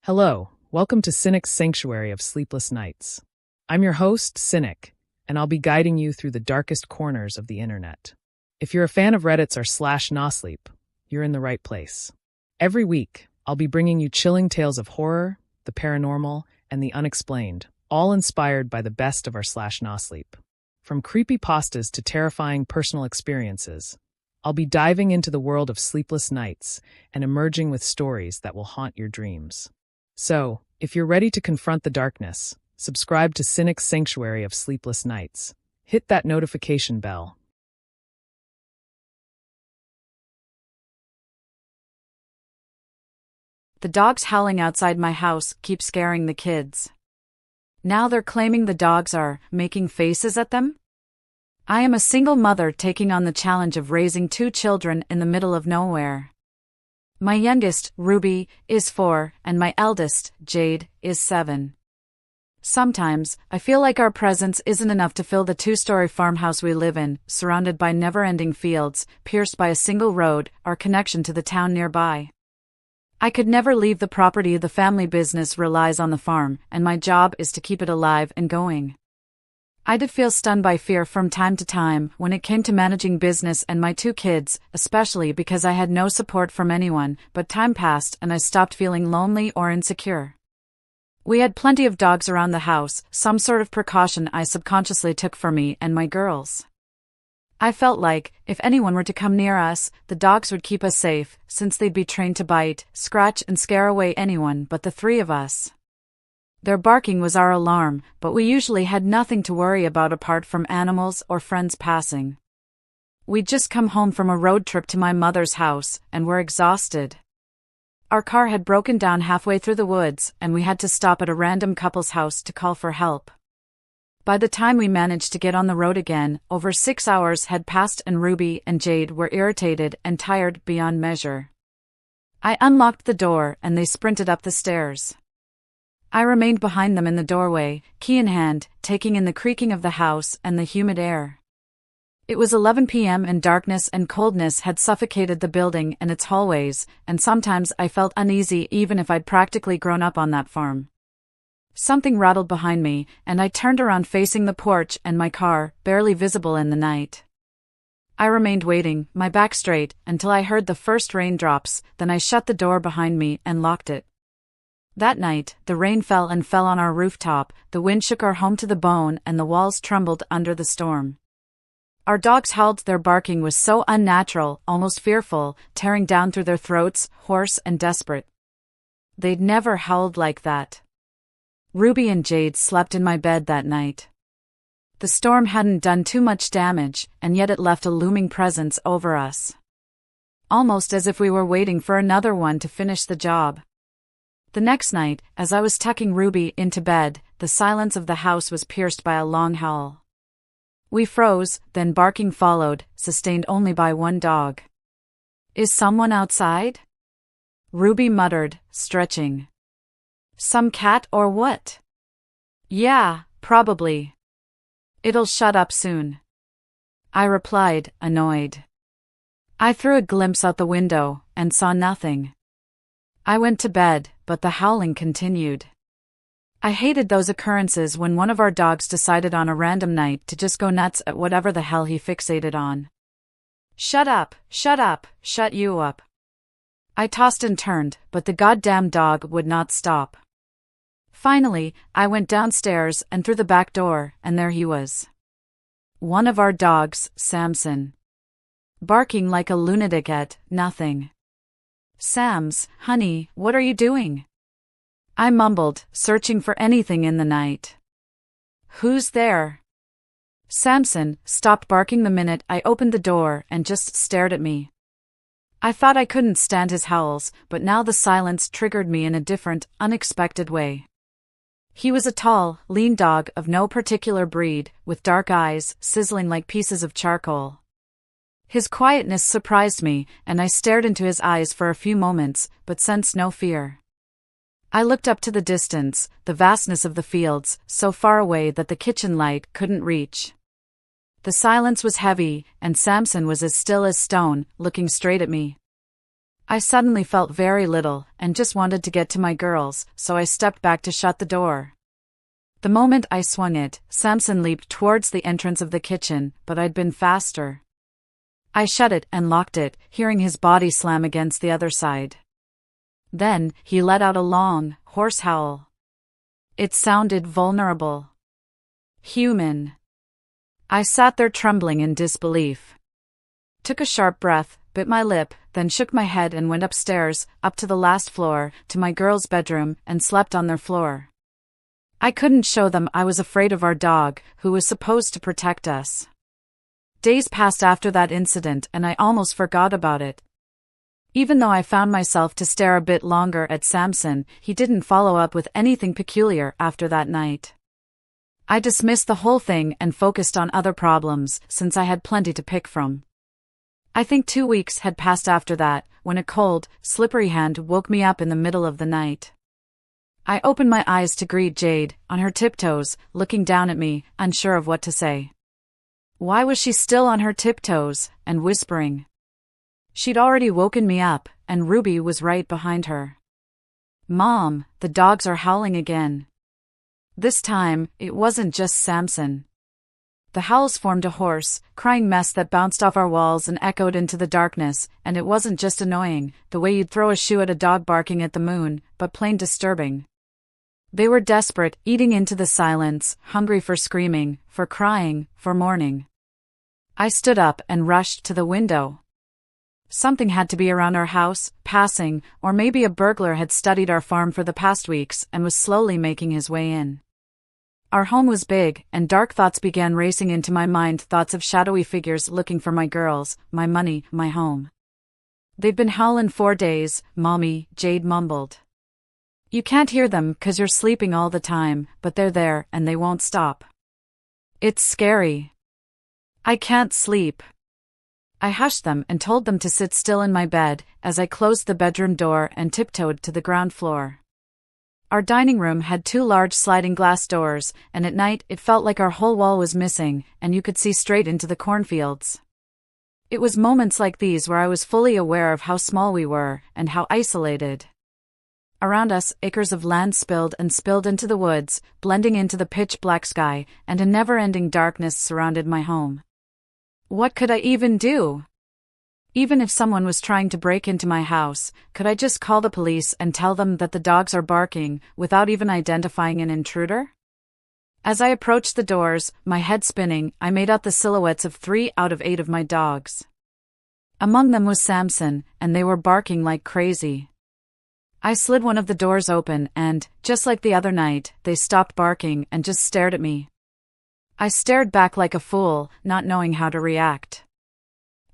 Hello, welcome to Cynic's Sanctuary of Sleepless Nights. I'm your host, Cynic, and I'll be guiding you through the darkest corners of the internet. If you're a fan of Reddit's or /nosleep, you're in the right place. Every week, I'll be bringing you chilling tales of horror, the paranormal, and the unexplained, all inspired by the best of our /nosleep. From creepypastas to terrifying personal experiences, I'll be diving into the world of sleepless nights and emerging with stories that will haunt your dreams. So, if you're ready to confront the darkness, subscribe to Cynic's Sanctuary of Sleepless Nights. Hit that notification bell. The dogs howling outside my house keep scaring the kids. Now they're claiming the dogs are making faces at them? I am a single mother taking on the challenge of raising 2 children in the middle of nowhere. My youngest, Ruby, is 4, and my eldest, Jade, is 7. Sometimes, I feel like our presence isn't enough to fill the 2-story farmhouse we live in, surrounded by never-ending fields, pierced by a single road, our connection to the town nearby. I could never leave the property. The family business relies on the farm, and my job is to keep it alive and going. I did feel stunned by fear from time to time when it came to managing business and my 2 kids, especially because I had no support from anyone, but time passed and I stopped feeling lonely or insecure. We had plenty of dogs around the house, some sort of precaution I subconsciously took for me and my girls. I felt like, if anyone were to come near us, the dogs would keep us safe, since they'd be trained to bite, scratch and scare away anyone but the 3 of us. Their barking was our alarm, but we usually had nothing to worry about apart from animals or friends passing. We'd just come home from a road trip to my mother's house, and were exhausted. Our car had broken down halfway through the woods, and we had to stop at a random couple's house to call for help. By the time we managed to get on the road again, over 6 hours had passed and Ruby and Jade were irritated and tired beyond measure. I unlocked the door and they sprinted up the stairs. I remained behind them in the doorway, key in hand, taking in the creaking of the house and the humid air. It was 11 p.m. and darkness and coldness had suffocated the building and its hallways, and sometimes I felt uneasy even if I'd practically grown up on that farm. Something rattled behind me, and I turned around facing the porch and my car, barely visible in the night. I remained waiting, my back straight, until I heard the first raindrops, then I shut the door behind me and locked it. That night, the rain fell on our rooftop, the wind shook our home to the bone and the walls trembled under the storm. Our dogs howled. Their barking was so unnatural, almost fearful, tearing down through their throats, hoarse and desperate. They'd never howled like that. Ruby and Jade slept in my bed that night. The storm hadn't done too much damage, and yet it left a looming presence over us. Almost as if we were waiting for another one to finish the job. The next night, as I was tucking Ruby into bed, the silence of the house was pierced by a long howl. We froze, then barking followed, sustained only by one dog. "Is someone outside?" Ruby muttered, stretching. "Some cat or what?" "Yeah, probably. It'll shut up soon," I replied, annoyed. I threw a glimpse out the window, and saw nothing. I went to bed, but the howling continued. I hated those occurrences when one of our dogs decided on a random night to just go nuts at whatever the hell he fixated on. Shut up, shut you up. I tossed and turned, but the goddamn dog would not stop. Finally, I went downstairs and through the back door, and there he was. One of our dogs, Samson. Barking like a lunatic at nothing. "Sams, honey, what are you doing?" I mumbled, searching for anything in the night. "Who's there?" Samson stopped barking the minute I opened the door and just stared at me. I thought I couldn't stand his howls, but now the silence triggered me in a different, unexpected way. He was a tall, lean dog of no particular breed, with dark eyes, sizzling like pieces of charcoal. His quietness surprised me, and I stared into his eyes for a few moments, but sensed no fear. I looked up to the distance, the vastness of the fields, so far away that the kitchen light couldn't reach. The silence was heavy, and Samson was as still as stone, looking straight at me. I suddenly felt very little and just wanted to get to my girls, so I stepped back to shut the door. The moment I swung it, Samson leaped towards the entrance of the kitchen, but I'd been faster. I shut it and locked it, hearing his body slam against the other side. Then, he let out a long, hoarse howl. It sounded vulnerable. Human. I sat there trembling in disbelief. Took a sharp breath, bit my lip, then shook my head and went upstairs, up to the last floor, to my girls' bedroom, and slept on their floor. I couldn't show them I was afraid of our dog, who was supposed to protect us. Days passed after that incident and I almost forgot about it. Even though I found myself to stare a bit longer at Samson, he didn't follow up with anything peculiar after that night. I dismissed the whole thing and focused on other problems, since I had plenty to pick from. I think 2 weeks had passed after that, when a cold, slippery hand woke me up in the middle of the night. I opened my eyes to greet Jade, on her tiptoes, looking down at me, unsure of what to say. Why was she still on her tiptoes, and whispering? She'd already woken me up, and Ruby was right behind her. "Mom, the dogs are howling again." This time, it wasn't just Samson. The howls formed a hoarse, crying mess that bounced off our walls and echoed into the darkness, and it wasn't just annoying, the way you'd throw a shoe at a dog barking at the moon, but plain disturbing. They were desperate, eating into the silence, hungry for screaming, for crying, for mourning. I stood up and rushed to the window. Something had to be around our house, passing, or maybe a burglar had studied our farm for the past weeks and was slowly making his way in. Our home was big, and dark thoughts began racing into my mind, thoughts of shadowy figures looking for my girls, my money, my home. "They've been howling 4 days, Mommy," Jade mumbled. "You can't hear them 'cause you're sleeping all the time, but they're there and they won't stop. It's scary. I can't sleep." I hushed them and told them to sit still in my bed, as I closed the bedroom door and tiptoed to the ground floor. Our dining room had 2 large sliding glass doors, and at night it felt like our whole wall was missing, and you could see straight into the cornfields. It was moments like these where I was fully aware of how small we were, and how isolated. Around us, acres of land spilled into the woods, blending into the pitch-black sky, and a never-ending darkness surrounded my home. What could I even do? Even if someone was trying to break into my house, could I just call the police and tell them that the dogs are barking, without even identifying an intruder? As I approached the doors, my head spinning, I made out the silhouettes of 3 out of 8 of my dogs. Among them was Samson, and they were barking like crazy. I slid one of the doors open and, just like the other night, they stopped barking and just stared at me. I stared back like a fool, not knowing how to react.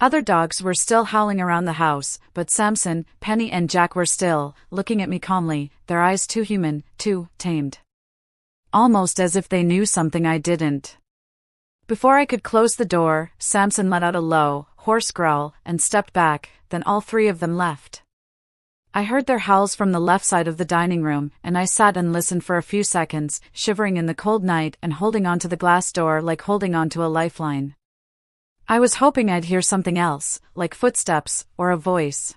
Other dogs were still howling around the house, but Samson, Penny and Jack were still, looking at me calmly, their eyes too human, too tamed. Almost as if they knew something I didn't. Before I could close the door, Samson let out a low, hoarse growl and stepped back, then all 3 of them left. I heard their howls from the left side of the dining room, and I sat and listened for a few seconds, shivering in the cold night and holding onto the glass door like holding onto a lifeline. I was hoping I'd hear something else, like footsteps, or a voice.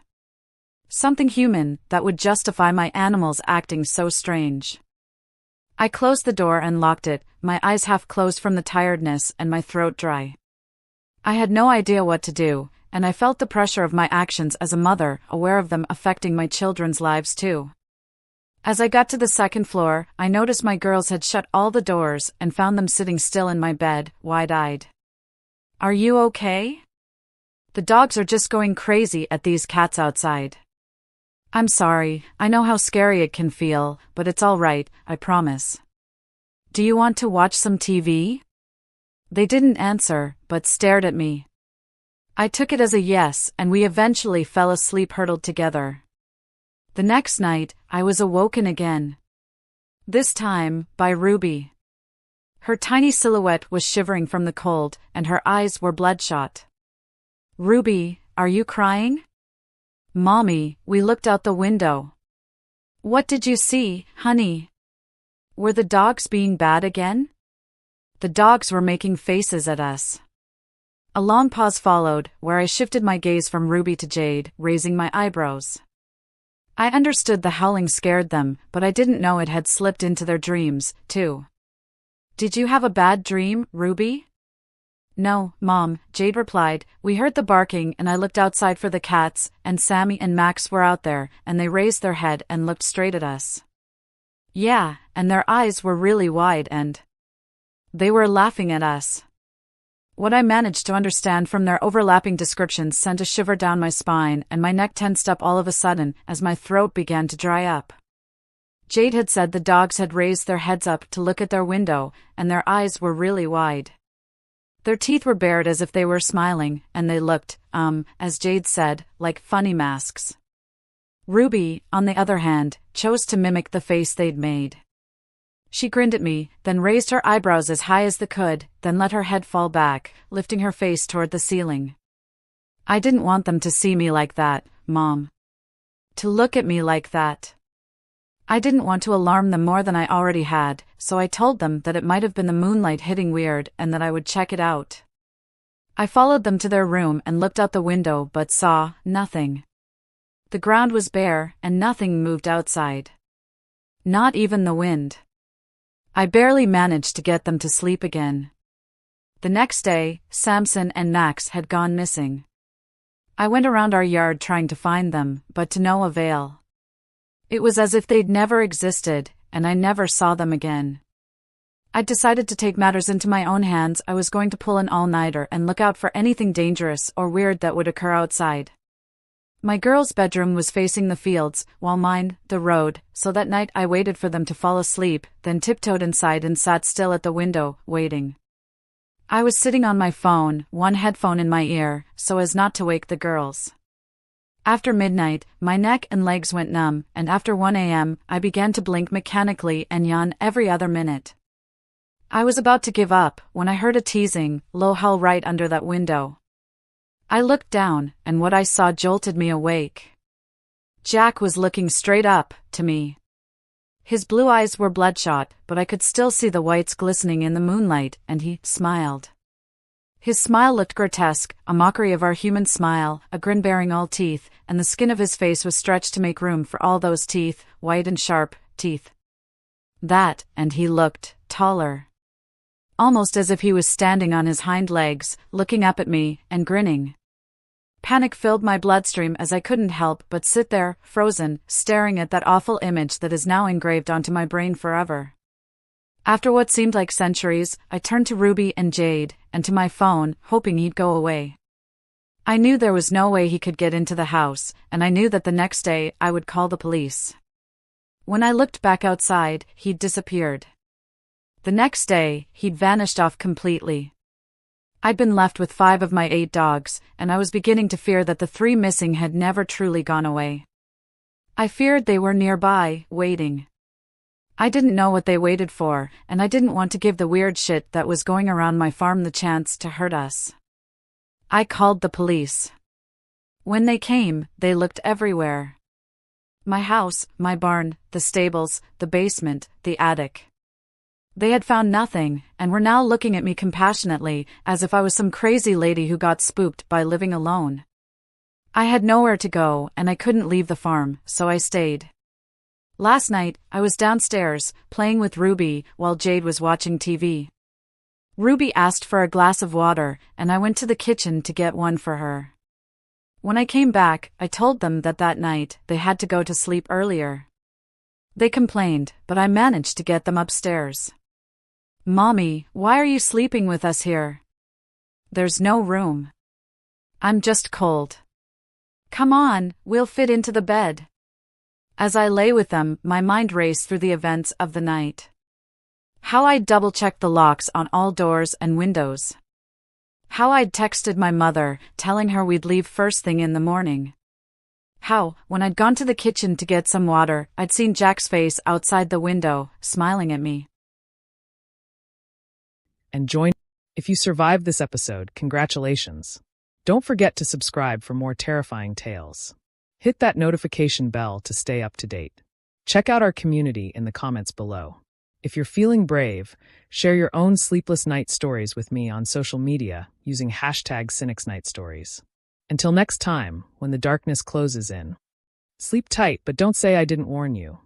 Something human, that would justify my animals acting so strange. I closed the door and locked it, my eyes half closed from the tiredness and my throat dry. I had no idea what to do, and I felt the pressure of my actions as a mother, aware of them affecting my children's lives too. As I got to the 2nd floor, I noticed my girls had shut all the doors and found them sitting still in my bed, wide-eyed. "Are you okay?" "The dogs are just going crazy at these cats outside." "I'm sorry, I know how scary it can feel, but it's all right, I promise." "Do you want to watch some TV?" They didn't answer, but stared at me. I took it as a yes, and we eventually fell asleep huddled together. The next night, I was awoken again. This time, by Ruby. Her tiny silhouette was shivering from the cold, and her eyes were bloodshot. "Ruby, are you crying?" "Mommy, we looked out the window." "What did you see, honey?" Were the dogs being bad again? The dogs were making faces at us. A long pause followed, where I shifted my gaze from Ruby to Jade, raising my eyebrows. I understood the howling scared them, but I didn't know it had slipped into their dreams, too. "Did you have a bad dream, Ruby?" "No, Mom," Jade replied. "We heard the barking and I looked outside for the cats, and Sammy and Max were out there, and they raised their head and looked straight at us. Yeah, and their eyes were really wide and they were laughing at us." What I managed to understand from their overlapping descriptions sent a shiver down my spine, and my neck tensed up all of a sudden as my throat began to dry up. Jade had said the dogs had raised their heads up to look at their window, and their eyes were really wide. Their teeth were bared as if they were smiling, and they looked, as Jade said, like funny masks. Ruby, on the other hand, chose to mimic the face they'd made. She grinned at me, then raised her eyebrows as high as they could, then let her head fall back, lifting her face toward the ceiling. "I didn't want them to see me like that, Mom. To look at me like that. I didn't want to alarm them more than I already had, so I told them that it might have been the moonlight hitting weird and that I would check it out." I followed them to their room and looked out the window but saw nothing. The ground was bare, and nothing moved outside. Not even the wind. I barely managed to get them to sleep again. The next day, Samson and Max had gone missing. I went around our yard trying to find them, but to no avail. It was as if they'd never existed, and I never saw them again. I decided to take matters into my own hands. I was going to pull an all-nighter and look out for anything dangerous or weird that would occur outside. My girls' bedroom was facing the fields, while mine, the road, so that night I waited for them to fall asleep, then tiptoed inside and sat still at the window, waiting. I was sitting on my phone, one headphone in my ear, so as not to wake the girls. After midnight, my neck and legs went numb, and after 1 a.m., I began to blink mechanically and yawn every other minute. I was about to give up, when I heard a teasing, low howl right under that window. I looked down, and what I saw jolted me awake. Jack was looking straight up, to me. His blue eyes were bloodshot, but I could still see the whites glistening in the moonlight, and he smiled. His smile looked grotesque, a mockery of our human smile, a grin bearing all teeth, and the skin of his face was stretched to make room for all those teeth, white and sharp, teeth. That, and he looked taller. Almost as if he was standing on his hind legs, looking up at me, and grinning. Panic filled my bloodstream as I couldn't help but sit there, frozen, staring at that awful image that is now engraved onto my brain forever. After what seemed like centuries, I turned to Ruby and Jade, and to my phone, hoping he'd go away. I knew there was no way he could get into the house, and I knew that the next day I would call the police. When I looked back outside, he'd disappeared. The next day, he'd vanished off completely. I'd been left with 5 of my 8 dogs, and I was beginning to fear that the 3 missing had never truly gone away. I feared they were nearby, waiting. I didn't know what they waited for, and I didn't want to give the weird shit that was going around my farm the chance to hurt us. I called the police. When they came, they looked everywhere. My house, my barn, the stables, the basement, the attic. They had found nothing, and were now looking at me compassionately, as if I was some crazy lady who got spooked by living alone. I had nowhere to go, and I couldn't leave the farm, so I stayed. Last night, I was downstairs, playing with Ruby, while Jade was watching TV. Ruby asked for a glass of water, and I went to the kitchen to get one for her. When I came back, I told them that night, they had to go to sleep earlier. They complained, but I managed to get them upstairs. "Mommy, why are you sleeping with us here? There's no room. I'm just cold. Come on, we'll fit into the bed." As I lay with them, my mind raced through the events of the night. How I'd double-checked the locks on all doors and windows. How I'd texted my mother, telling her we'd leave first thing in the morning. How, when I'd gone to the kitchen to get some water, I'd seen Jack's face outside the window, smiling at me. And if you survived this episode, congratulations. Don't forget to subscribe for more terrifying tales. Hit that notification bell to stay up to date. Check out our community in the comments below. If you're feeling brave, share your own sleepless night stories with me on social media using hashtag Cynics Night Stories. Until next time, when the darkness closes in, sleep tight, but don't say I didn't warn you.